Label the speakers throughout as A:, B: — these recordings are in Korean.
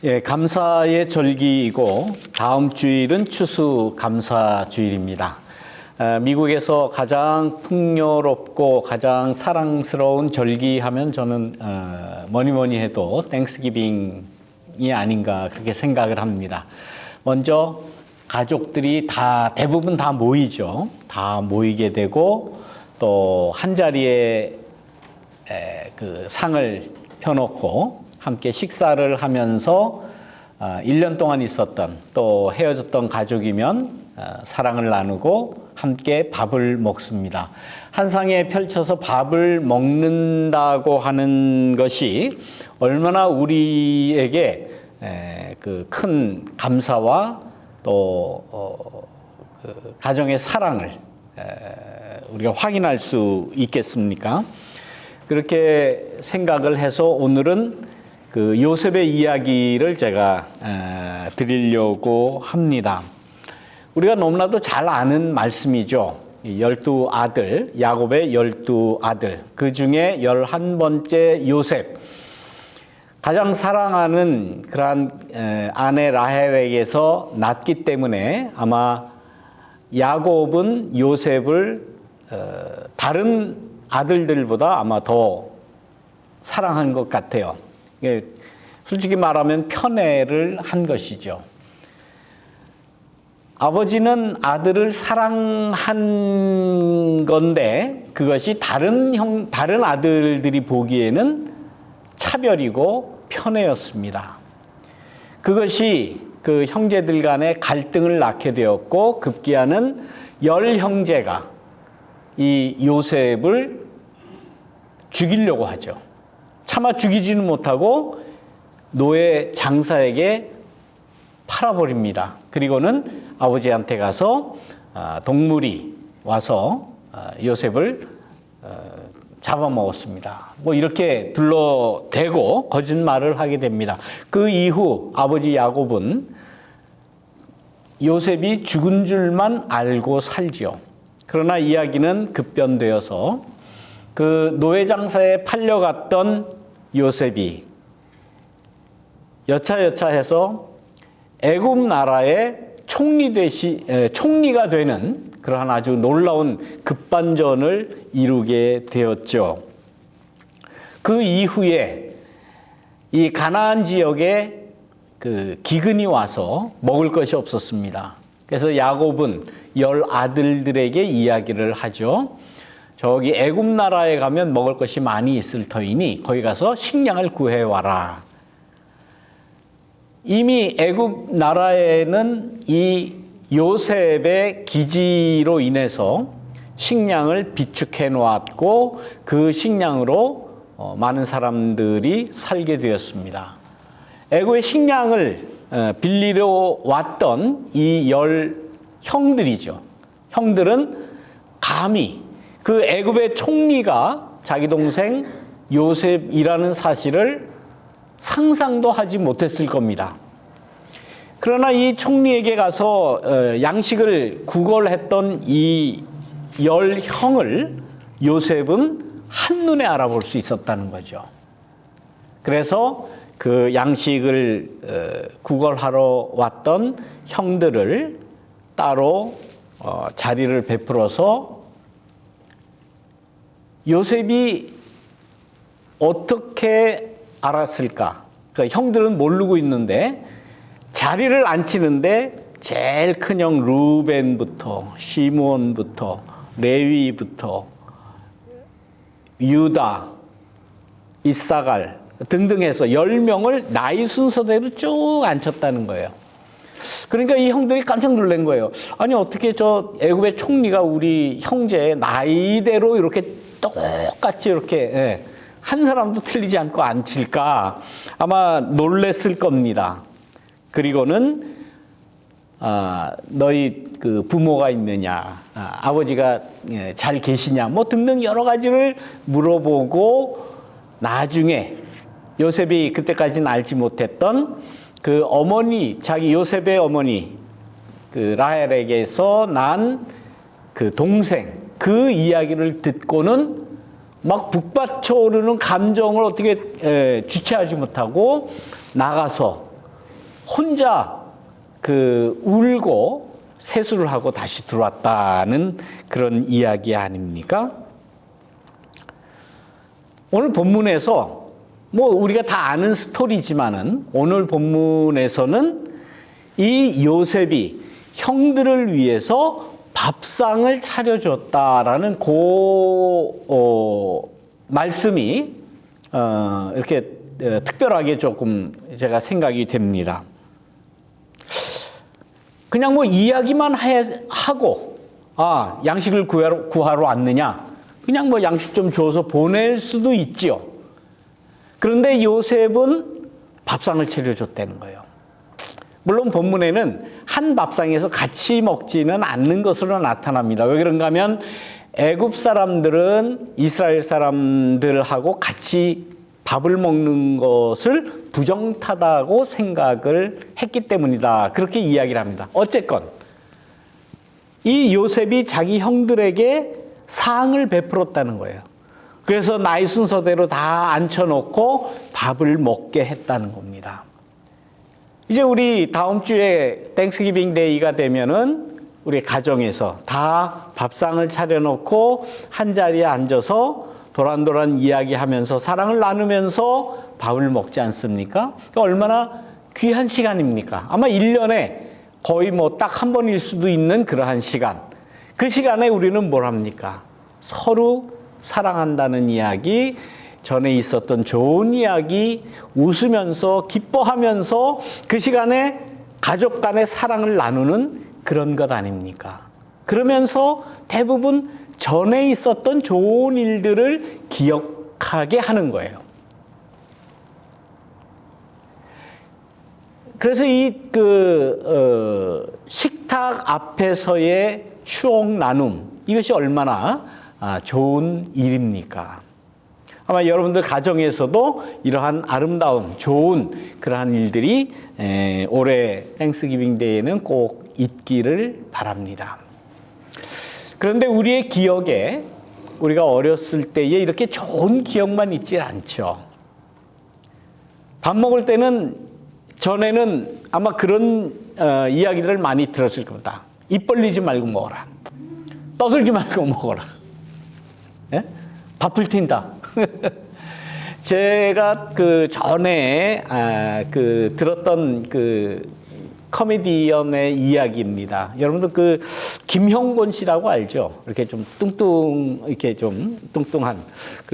A: 예, 감사의 절기이고 다음 주일은 추수감사주일입니다. 미국에서 가장 풍요롭고 가장 사랑스러운 절기하면 저는 뭐니 해도 땡스기빙이 아닌가 그렇게 생각을 합니다. 먼저 가족들이 대부분 다 모이죠. 다 모이게 되고 또 한 자리에 그 상을 펴놓고 함께 식사를 하면서 1년 동안 있었던 또 헤어졌던 가족이면 사랑을 나누고 함께 밥을 먹습니다. 한 상에 펼쳐서 밥을 먹는다고 하는 것이 얼마나 우리에게 그 큰 감사와 또 그 가정의 사랑을 우리가 확인할 수 있겠습니까? 그렇게 생각을 해서 오늘은 그 요셉의 이야기를 제가 드리려고 합니다. 우리가 너무나도 잘 아는 말씀이죠. 12아들, 야곱의 12아들, 그 중에 11번째 요셉. 가장 사랑하는 그러한 아내 라헬에게서 낳기 때문에 아마 야곱은 요셉을 다른 아들들보다 아마 더 사랑한 것 같아요. 솔직히 말하면 편애를 한 것이죠. 아버지는 아들을 사랑한 건데 그것이 다른 아들들이 보기에는 차별이고 편애였습니다. 그것이 그 형제들 간의 갈등을 낳게 되었고 급기야는 10형제가 이 요셉을 죽이려고 하죠. 차마 죽이지는 못하고 노예 장사에게 팔아버립니다. 그리고는 아버지한테 가서 동물이 와서 요셉을 잡아먹었습니다. 뭐 이렇게 둘러대고 거짓말을 하게 됩니다. 그 이후 아버지 야곱은 요셉이 죽은 줄만 알고 살지요. 그러나 이야기는 급변되어서 그 노예 장사에 팔려갔던 요셉이 여차여차해서 애굽 나라의 총리가 되는 그러한 아주 놀라운 급반전을 이루게 되었죠. 그 이후에 이 가나안 지역에 그 기근이 와서 먹을 것이 없었습니다. 그래서 야곱은 10아들들에게 이야기를 하죠. 저기 애굽 나라에 가면 먹을 것이 많이 있을 터이니 거기 가서 식량을 구해와라. 이미 애굽 나라에는 이 요셉의 기지로 인해서 식량을 비축해 놓았고 그 식량으로 많은 사람들이 살게 되었습니다. 애굽의 식량을 빌리러 왔던 이 10형들이죠. 형들은 감히 그 애굽의 총리가 자기 동생 요셉이라는 사실을 상상도 하지 못했을 겁니다. 그러나 이 총리에게 가서 양식을 구걸했던 이 10형을 요셉은 한눈에 알아볼 수 있었다는 거죠. 그래서 그 양식을 구걸하러 왔던 형들을 따로 자리를 베풀어서 요셉이 어떻게 알았을까? 그러니까 형들은 모르고 있는데 자리를 앉히는데 제일 큰 형 루벤부터 시므온부터 레위부터 유다, 이사갈 등등 해서 10명을 나이 순서대로 쭉 앉혔다는 거예요. 그러니까 이 형들이 깜짝 놀란 거예요. 아니 어떻게 저 애굽의 총리가 우리 형제의 나이대로 이렇게 똑같이 이렇게 한 사람도 틀리지 않고 앉힐까? 아마 놀랬을 겁니다. 그리고는 너희 그 부모가 있느냐, 아버지가 잘 계시냐, 뭐 등등 여러 가지를 물어보고 나중에 요셉이 그때까지는 알지 못했던 그 어머니, 자기 요셉의 어머니 그 라헬에게서 난 그 동생 그 이야기를 듣고는 막 북받쳐 오르는 감정을 어떻게 주체하지 못하고 나가서 혼자 울고 세수를 하고 다시 들어왔다는 그런 이야기 아닙니까? 오늘 본문에서 우리가 다 아는 스토리지만은 오늘 본문에서는 이 요셉이 형들을 위해서 밥상을 차려줬다라는 말씀이 이렇게 특별하게 조금 제가 생각이 됩니다. 그냥 이야기만 하고 양식을 구하러 왔느냐, 그냥 양식 좀 줘서 보낼 수도 있지요. 그런데 요셉은 밥상을 차려줬다는 거예요. 물론 본문에는 한 밥상에서 같이 먹지는 않는 것으로 나타납니다. 왜 그런가 하면 애굽 사람들은 이스라엘 사람들하고 같이 밥을 먹는 것을 부정타다고 생각을 했기 때문이다. 그렇게 이야기를 합니다. 어쨌건 이 요셉이 자기 형들에게 상을 베풀었다는 거예요. 그래서 나이 순서대로 다 앉혀놓고 밥을 먹게 했다는 겁니다. 이제 우리 다음 주에 땡스기빙 데이가 되면은 우리 가정에서 다 밥상을 차려놓고 한 자리에 앉아서 도란도란 이야기하면서 사랑을 나누면서 밥을 먹지 않습니까? 얼마나 귀한 시간입니까? 아마 1년에 거의 딱 한 번일 수도 있는 그러한 시간. 그 시간에 우리는 뭘 합니까? 서로 사랑한다는 이야기, 전에 있었던 좋은 이야기, 웃으면서 기뻐하면서 그 시간에 가족 간의 사랑을 나누는 그런 것 아닙니까? 그러면서 대부분 전에 있었던 좋은 일들을 기억하게 하는 거예요. 그래서 식탁 앞에서의 추억 나눔, 이것이 얼마나 좋은 일입니까? 아마 여러분들 가정에서도 이러한 아름다운 좋은 그러한 일들이 올해 땡스기빙 데이에는 꼭 있기를 바랍니다. 그런데 우리의 기억에 우리가 어렸을 때에 이렇게 좋은 기억만 있지 않죠. 밥 먹을 때는 전에는 아마 그런 이야기들을 많이 들었을 겁니다. 입 벌리지 말고 먹어라. 떠들지 말고 먹어라. 예? 밥을 튄다. 제가 전에 들었던 코미디언의 이야기입니다. 여러분들 김형곤 씨라고 알죠? 이렇게 좀 뚱뚱한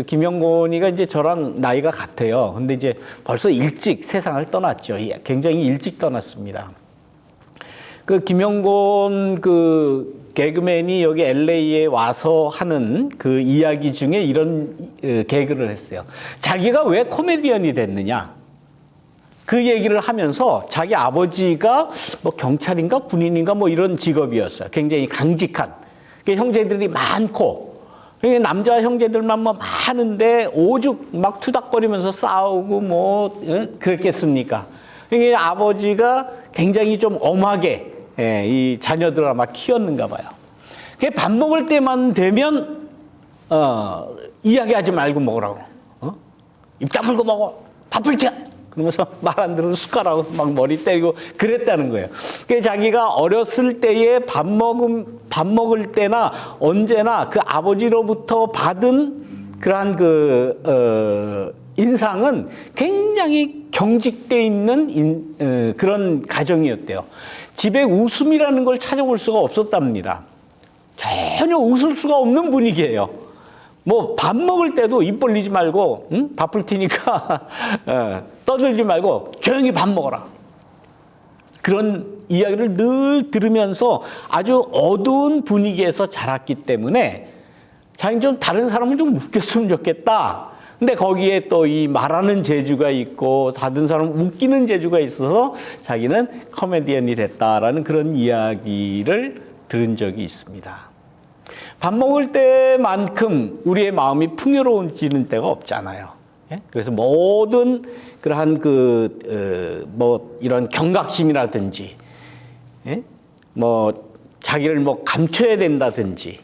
A: 김형곤이가 이제 저랑 나이가 같아요. 근데 이제 벌써 일찍 세상을 떠났죠. 굉장히 일찍 떠났습니다. 김형곤 개그맨이 여기 LA에 와서 하는 그 이야기 중에 이런 개그를 했어요. 자기가 왜 코미디언이 됐느냐? 그 얘기를 하면서 자기 아버지가 경찰인가 군인인가 이런 직업이었어요. 굉장히 강직한. 형제들이 많고, 남자 형제들만 많은데 오죽 투닥거리면서 싸우고 그랬겠습니까? 아버지가 굉장히 좀 엄하게 이 자녀들을 아마 키웠는가 봐요. 밥 먹을 때만 되면 이야기하지 말고 먹으라고. 입 다물고 먹어. 밥을 튀어. 그러면서 말 안 들으면 숟가락으로 머리 때리고 그랬다는 거예요. 자기가 어렸을 때에 밥 먹을 때나 언제나 그 아버지로부터 받은 그러한 인상은 굉장히 경직되어 있는 그런 가정이었대요. 집에 웃음이라는 걸 찾아볼 수가 없었답니다. 전혀 웃을 수가 없는 분위기예요. 밥 먹을 때도 입 벌리지 말고, 밥을 튀니까 떠들지 말고 조용히 밥 먹어라. 그런 이야기를 늘 들으면서 아주 어두운 분위기에서 자랐기 때문에 자기는 좀 다른 사람을 좀 웃겼으면 좋겠다. 근데 거기에 또 이 말하는 재주가 있고 다른 사람 웃기는 재주가 있어서 자기는 코미디언이 됐다라는 그런 이야기를 들은 적이 있습니다. 밥 먹을 때만큼 우리의 마음이 풍요로워지는 때가 없잖아요. 그래서 모든 그러한 이런 경각심이라든지, 자기를 감춰야 된다든지,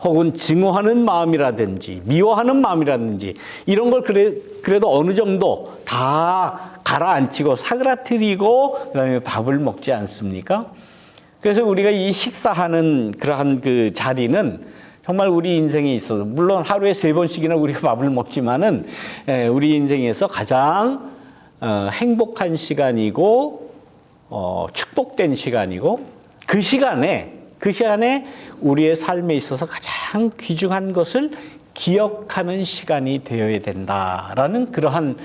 A: 혹은 증오하는 마음이라든지, 미워하는 마음이라든지, 이런 걸 그래도 어느 정도 다 가라앉히고 사그라뜨리고 그다음에 밥을 먹지 않습니까? 그래서 우리가 이 식사하는 그러한 그 자리는 정말 우리 인생에 있어서 물론 하루에 3번씩이나 우리가 밥을 먹지만은 우리 인생에서 가장 행복한 시간이고 축복된 시간이고 그 시간에 우리의 삶에 있어서 가장 귀중한 것을 기억하는 시간이 되어야 된다라는 그러한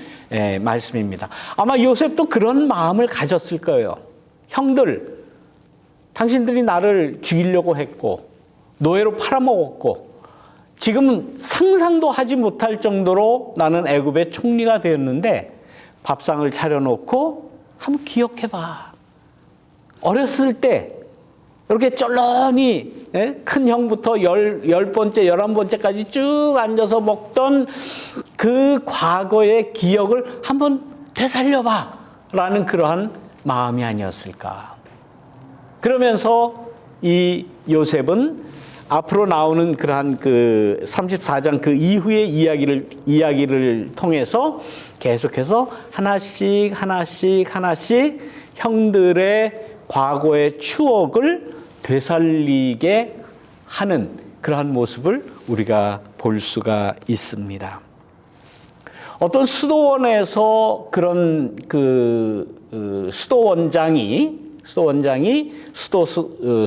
A: 말씀입니다. 아마 요셉도 그런 마음을 가졌을 거예요. 형들, 당신들이 나를 죽이려고 했고 노예로 팔아먹었고 지금은 상상도 하지 못할 정도로 나는 애굽의 총리가 되었는데 밥상을 차려놓고 한번 기억해봐. 어렸을 때 이렇게 쩔렁이 큰 형부터 10번째, 11번째까지 쭉 앉아서 먹던 그 과거의 기억을 한번 되살려봐 라는 그러한 마음이 아니었을까. 그러면서 이 요셉은 앞으로 나오는 그러한 그 34장 그 이후의 이야기를 통해서 계속해서 하나씩 형들의 과거의 추억을 되살리게 하는 그러한 모습을 우리가 볼 수가 있습니다. 어떤 수도원에서 그런 그 수도원장이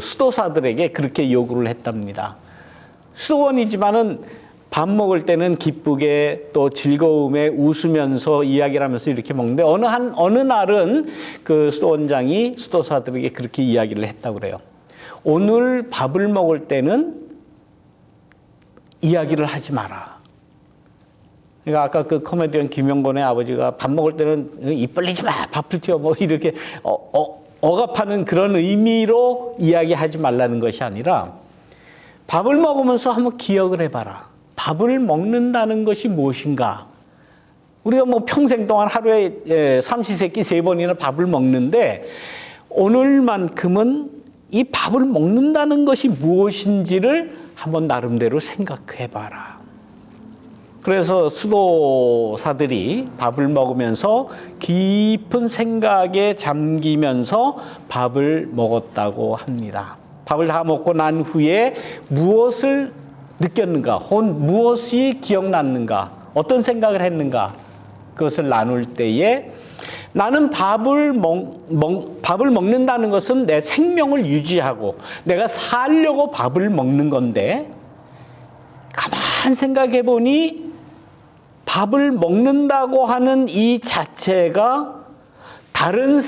A: 수도사들에게 그렇게 요구를 했답니다. 수도원이지만은 밥 먹을 때는 기쁘게 또 즐거움에 웃으면서 이야기를 하면서 이렇게 먹는데 어느 날은 그 수도원장이 수도사들에게 그렇게 이야기를 했다고 그래요. 오늘 밥을 먹을 때는 이야기를 하지 마라. 그러니까 아까 그 코미디언 김영곤의 아버지가 밥 먹을 때는 입 벌리지 마, 밥을 튀어 뭐 이렇게 억압하는 그런 의미로 이야기하지 말라는 것이 아니라 밥을 먹으면서 한번 기억을 해봐라. 밥을 먹는다는 것이 무엇인가? 우리가 뭐 평생 동안 하루에 삼시세끼 3번이나 밥을 먹는데 오늘만큼은 이 밥을 먹는다는 것이 무엇인지를 한번 나름대로 생각해봐라. 그래서 수도사들이 밥을 먹으면서 깊은 생각에 잠기면서 밥을 먹었다고 합니다. 밥을 다 먹고 난 후에 무엇을 느꼈는가, 혹은 무엇이 기억났는가, 어떤 생각을 했는가, 그것을 나눌 때에 나는 밥을 먹는다는 것은 내 생명을 유지하고 내가 살려고 밥을 먹는 건데 가만 생각해 보니 밥을 먹는다고 하는 이 자체가 다른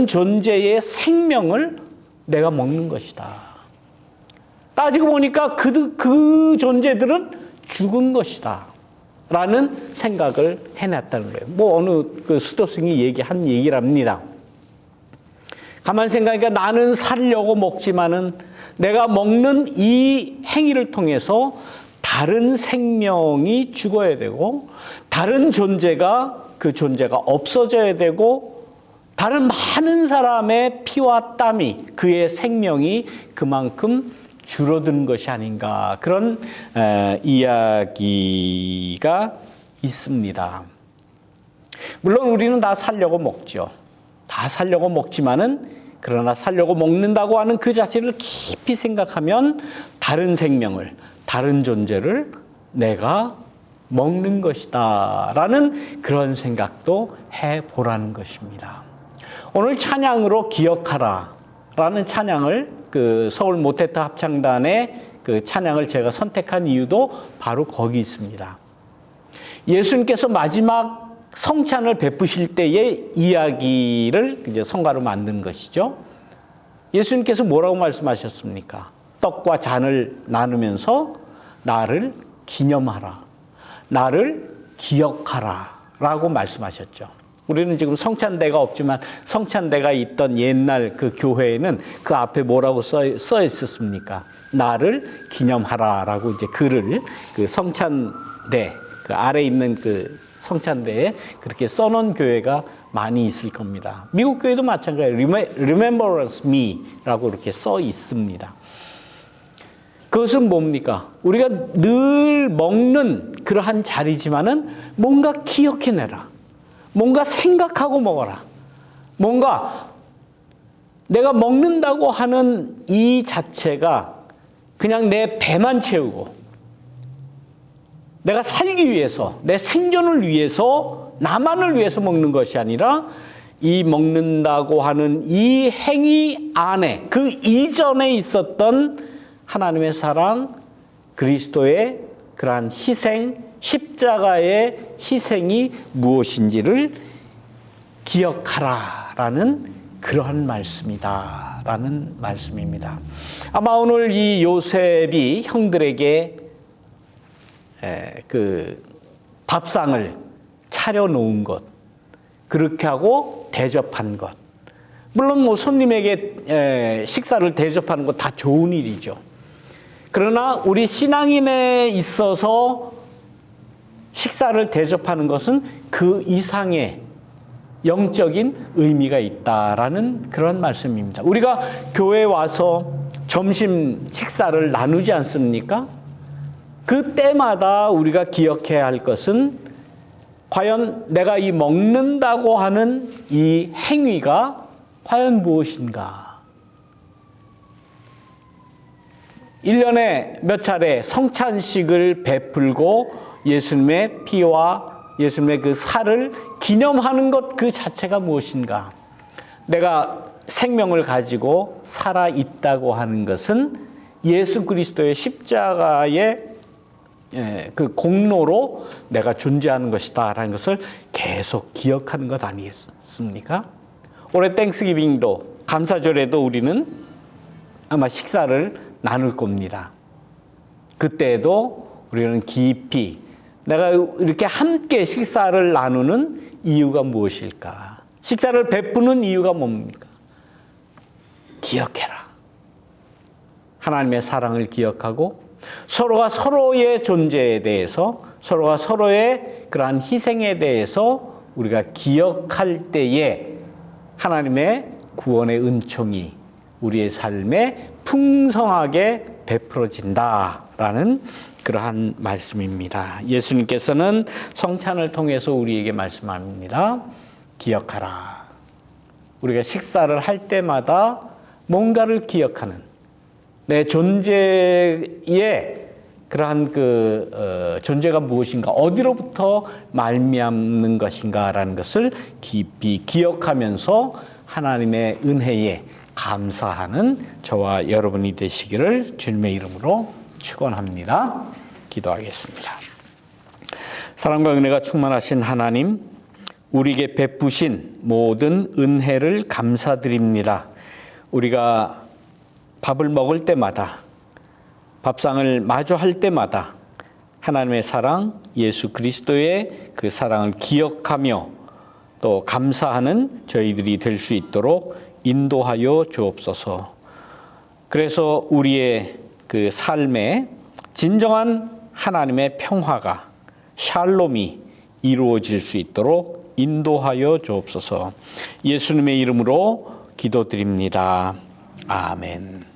A: 존재의 생명을 내가 먹는 것이다. 따지고 보니까 그 존재들은 죽은 것이다. 라는 생각을 해놨다는 거예요. 뭐 어느 그 수도승이 얘기한 얘기랍니다. 가만 생각하니까 나는 살려고 먹지만은 내가 먹는 이 행위를 통해서 다른 생명이 죽어야 되고 다른 존재가 그 존재가 없어져야 되고 다른 많은 사람의 피와 땀이 그의 생명이 그만큼 줄어드는 것이 아닌가 그런 이야기가 있습니다. 물론 우리는 다 살려고 먹죠. 다 살려고 먹지만은 그러나 살려고 먹는다고 하는 그 자체를 깊이 생각하면 다른 생명을 다른 존재를 내가 먹는 것이다 라는 그런 생각도 해보라는 것입니다. 오늘 찬양으로 기억하라 라는 찬양을 그 서울 모테트 합창단의 그 찬양을 제가 선택한 이유도 바로 거기 있습니다. 예수님께서 마지막 성찬을 베푸실 때의 이야기를 이제 성가로 만든 것이죠. 예수님께서 뭐라고 말씀하셨습니까? 떡과 잔을 나누면서 나를 기념하라, 나를 기억하라 라고 말씀하셨죠. 우리는 지금 성찬대가 없지만 성찬대가 있던 옛날 그 교회에는 그 앞에 뭐라고 써 있었습니까? 나를 기념하라라고 이제 글을 그 성찬대 그 아래 있는 그 성찬대에 그렇게 써놓은 교회가 많이 있을 겁니다. 미국 교회도 마찬가지예요. Remembrance me라고 이렇게 써 있습니다. 그것은 뭡니까? 우리가 늘 먹는 그러한 자리지만은 뭔가 기억해내라. 뭔가 생각하고 먹어라. 뭔가 내가 먹는다고 하는 이 자체가 그냥 내 배만 채우고 내가 살기 위해서, 내 생존을 위해서, 나만을 위해서 먹는 것이 아니라 이 먹는다고 하는 이 행위 안에, 그 이전에 있었던 하나님의 사랑, 그리스도의 그러한 희생, 십자가의 희생이 무엇인지를 기억하라라는 그러한 말씀이다라는 말씀입니다. 아마 오늘 이 요셉이 형들에게 그 밥상을 차려놓은 것, 그렇게 하고 대접한 것, 물론 뭐 손님에게 식사를 대접하는 것 다 좋은 일이죠. 그러나 우리 신앙인에 있어서 식사를 대접하는 것은 그 이상의 영적인 의미가 있다라는 그런 말씀입니다. 우리가 교회에 와서 점심 식사를 나누지 않습니까? 그 때마다 우리가 기억해야 할 것은 과연 내가 이 먹는다고 하는 이 행위가 과연 무엇인가? 1년에 몇 차례 성찬식을 베풀고 예수님의 피와 예수님의 그 살을 기념하는 것 그 자체가 무엇인가? 내가 생명을 가지고 살아 있다고 하는 것은 예수 그리스도의 십자가의 그 공로로 내가 존재하는 것이다라는 것을 계속 기억하는 것 아니겠습니까? 올해 땡스기빙도 감사절에도 우리는 아마 식사를 나눌 겁니다. 그때에도 우리는 깊이 내가 이렇게 함께 식사를 나누는 이유가 무엇일까? 식사를 베푸는 이유가 뭡니까? 기억해라. 하나님의 사랑을 기억하고 서로가 서로의 존재에 대해서, 서로가 서로의 그러한 희생에 대해서 우리가 기억할 때에 하나님의 구원의 은총이 우리의 삶에 풍성하게 베풀어진다라는 그러한 말씀입니다. 예수님께서는 성찬을 통해서 우리에게 말씀합니다. 기억하라. 우리가 식사를 할 때마다 뭔가를 기억하는 내 존재의 그러한 존재가 무엇인가, 어디로부터 말미암는 것인가라는 것을 깊이 기억하면서 하나님의 은혜에 감사하는 저와 여러분이 되시기를 주님의 이름으로 축원합니다. 기도하겠습니다. 사랑과 은혜가 충만하신 하나님, 우리에게 베푸신 모든 은혜를 감사드립니다. 우리가 밥을 먹을 때마다, 밥상을 마주할 때마다 하나님의 사랑, 예수 그리스도의 그 사랑을 기억하며 또 감사하는 저희들이 될 수 있도록 인도하여 주옵소서. 그래서 우리의 그 삶에 진정한 하나님의 평화가, 샬롬이 이루어질 수 있도록 인도하여 주옵소서. 예수님의 이름으로 기도드립니다. 아멘.